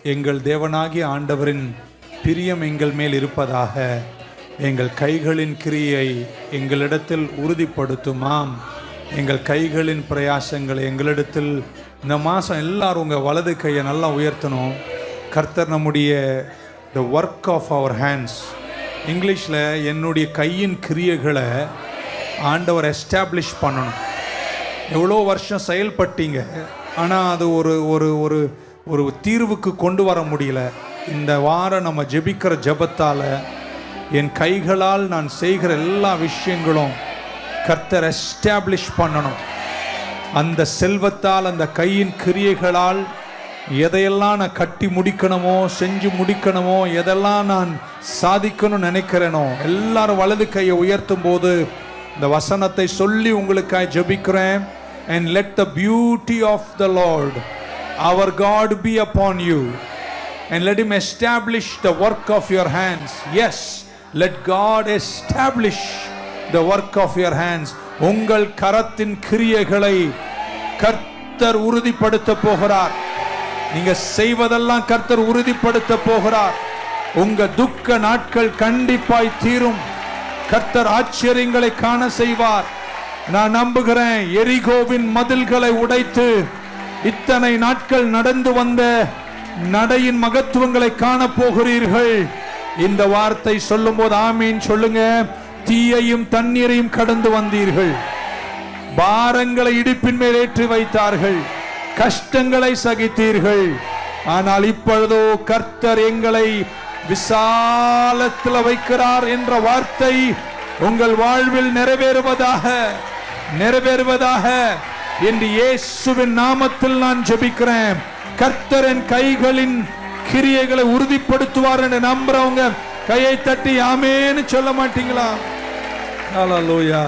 எங்கள் தேவனாகிய ஆண்டவரின் பிரியம் எங்கள் மேல் இருப்பதாக. எங்கள் கைகளின் கிரியை எங்களிடத்தில் உறுதிப்படுத்துமாம். எங்கள் கைகளின் பிரயாசங்களை எங்களிடத்தில். இந்த மாதம் எல்லாரும் உங்கள் வலது கையை நல்லா உயர்த்தணும். கர்த்தர் நம்முடைய the work of our hands, இங்கிலீஷில் என்னுடைய கையின் கிரியைகளை ஆண்டவர் எஸ்டாப்ளிஷ் பண்ணணும். எவ்வளோ வருஷம் செயல்பட்டீங்க, ஆனால் அது ஒரு ஒரு ஒரு ஒரு தீர்வுக்கு கொண்டு வர முடியல. இந்த வாரம் நம்ம ஜெபிக்கிற ஜெபத்தால் என் கைகளால் நான் செய்கிற எல்லா விஷயங்களும் கர்த்தர் எஸ்டாப்ளிஷ் பண்ணணும். அந்த செல்வத்தால், அந்த கையின் கிரியைகளால் எதையெல்லாம் நான் கட்டி முடிக்கணுமோ, செஞ்சு முடிக்கணுமோ, எதெல்லாம் நான் சாதிக்கணும்னு நினைக்கிறேனோ, எல்லாரும் வலது கையை உயர்த்தும் போது இந்த வசனத்தை சொல்லி உங்களுக்காக ஜெபிக்கிறேன். And let the beauty of the Lord our God be upon you, and let him establish the work of your hands. Yes, let God establish the work of your hands. உங்கள் கரத்தின் கிரியைகளை கர்த்தர் உறுதிப்படுத்த போகிறார். நீங்க செய்வதெல்லாம் கர்த்தர் உறுதிப்படுத்த போகிறார். உங்க துக்க நாட்கள் கண்டிப்பாய் தீரும். கர்த்தர் ஆச்சரியங்களை காண செய்வார். நான் நம்புகிறேன். எரிகோவின் மதில்களை உடைத்து இத்தனை நாட்கள் நடந்து வந்த நடையின் மகத்துவங்களை காண போகிறீர்கள். இந்த வார்த்தை சொல்லும் போது ஆமீன் சொல்லுங்க. தீயையும் தண்ணீரையும் கடந்து வந்தீர்கள். பாரங்களை இடுப்பின் மேல் ஏற்றி வைத்தார்கள். கஷ்டங்களை சகித்தீர்கள். ஆனால் இப்பொழுதோ கர்த்தர் எங்களை விசாலத்தில் வைக்கிறார் என்ற வார்த்தை உங்கள் வாழ்வில் நிறைவேறுவதாக, நிறைவேறுவதாக என்று இயேசுவின் நாமத்தில் நான் ஜெபிக்கிறேன். கர்த்தரின் கைகளின் கிரியைகளை உறுதிப்படுத்துவார் என்று நம்புறவங்க கையை தட்டி ஆமேன்னு சொல்ல மாட்டீங்களா? ஹல்லேலூயா.